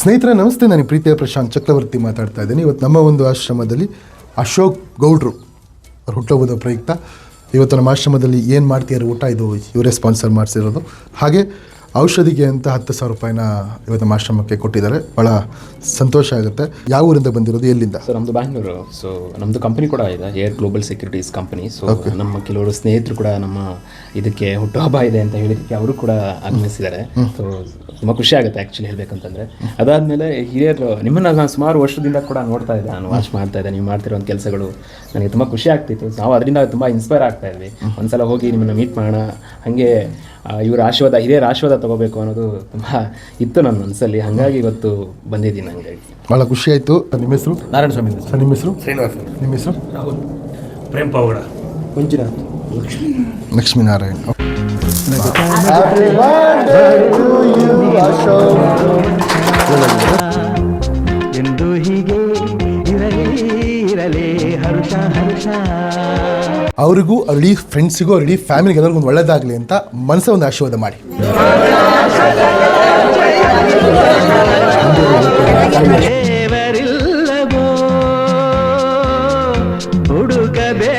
ಸ್ನೇಹಿತರೆ ನಮಸ್ತೆ, ನಾನು ಪ್ರೀತಿಯ ಪ್ರಶಾಂತ್ ಚಕ್ರವರ್ತಿ ಮಾತಾಡ್ತಾ ಇದ್ದೀನಿ. ಇವತ್ತು ನಮ್ಮ ಒಂದು ಆಶ್ರಮದಲ್ಲಿ ಅಶೋಕ್ ಗೌಡ್ರು ಅವ್ರ ಹುಟ್ಟುಹಬ್ಬದ ಪ್ರಯುಕ್ತ ಇವತ್ತು ನಮ್ಮ ಆಶ್ರಮದಲ್ಲಿ ಏನು ಮಾಡ್ತೀಯಾರು ಊಟ ಇದು ಇವರೇ ಸ್ಪಾನ್ಸರ್ ಮಾಡಿಸಿರೋದು. ಹಾಗೆ ಔಷಧಿಗೆ ಅಂತ 10,000 ರೂಪಾಯಿನ ಇವತ್ತು ನಮ್ಮ ಆಶ್ರಮಕ್ಕೆ ಕೊಟ್ಟಿದ್ದಾರೆ. ಭಾಳ ಸಂತೋಷ ಆಗುತ್ತೆ. ಯಾವ ಊರಿಂದ ಬಂದಿರೋದು, ಎಲ್ಲಿಂದ? ಸರ್ ನಮ್ಮದು ಬ್ಯಾಂಗ್ಳೂರು. ಸೊ ನಮ್ಮದು ಕಂಪನಿ ಕೂಡ ಇದೆ, air global securities company. So ನಮ್ಮ ಕೆಲವರು ಸ್ನೇಹಿತರು ಕೂಡ ನಮ್ಮ ಇದಕ್ಕೆ ಹುಟ್ಟುಹಬ್ಬ ಇದೆ ಅಂತ ಹೇಳಿದ್ದಕ್ಕೆ ಅವರು ಕೂಡ ಆಗಮಿಸಿದ್ದಾರೆ. ಸೊ ತುಂಬ ಖುಷಿ ಆಗುತ್ತೆ ಆ್ಯಕ್ಚುಲಿ ಹೇಳಬೇಕಂತಂದರೆ. ಅದಾದಮೇಲೆ ಹಿರಿಯರು ನಿಮ್ಮನ್ನು ನಾನು ಸುಮಾರು ವರ್ಷದಿಂದ ಕೂಡ ನೋಡ್ತಾ ಇದ್ದೆ, ನಾನು ವಾಚ್ ಮಾಡ್ತಾ ಇದ್ದೆ. ನೀವು ಮಾಡ್ತಿರೋ ಒಂದು ಕೆಲಸಗಳು ನನಗೆ ತುಂಬ ಖುಷಿ ಆಗ್ತಿತ್ತು. ನಾವು ಅದರಿಂದ ತುಂಬ ಇನ್ಸ್ಪೈರ್ ಆಗ್ತಾ ಇದ್ವಿ. ಒಂದ್ಸಲ ಹೋಗಿ ನಿಮ್ಮನ್ನು ಮೀಟ್ ಮಾಡೋಣ, ಹಾಗೆ ಇವರ ಆಶೀರ್ವಾದ, ಹಿರಿಯರ ಆಶೀರ್ವಾದ ತೊಗೋಬೇಕು ಅನ್ನೋದು ತುಂಬ ಇತ್ತು ನನ್ನ ಮನಸ್ಸಲ್ಲಿ. ಹಾಗಾಗಿ ಇವತ್ತು ಬಂದಿದ್ದೀನಿ. ಹಂಗಾಗಿ ಭಾಳ ಖುಷಿ ಆಯಿತು. ನಿಮ್ಮ ಹೆಸರು? ನಾರಾಯಣ ಸ್ವಾಮಿ. ಸರ್ ನಿಮ್ಮ ಹೆಸರು? ಶ್ರೀನಿವಾಸ. ನಿಮ್ಮ ಹೆಸರು? ರಾಹುಲ್. ಪ್ರೇಮ್ ಪಾವಗಡ. ಮಂಜುನಾಥ್. ಲಕ್ಷ್ಮೀನಾರಾಯಣ್. ಎಂದು ಹೀಗೆ ಇರಲಿ ಹರ್ಷ ಹರ್ಷ. ಅವ್ರಿಗೂ ಅವ್ರ ಇಡೀ ಫ್ರೆಂಡ್ಸಿಗೂ ಅವ್ರ ಇಡೀ ಫ್ಯಾಮಿಲಿಗೆ ಎಲ್ಲರಿಗೂ ಒಂದು ಒಳ್ಳೇದಾಗಲಿ ಅಂತ ಮನಸ್ಸ ಒಂದು ಆಶೀರ್ವಾದ ಮಾಡಿ. ದೇವರಿಲ್ಲವೋ ಹುಡುಕಬೇ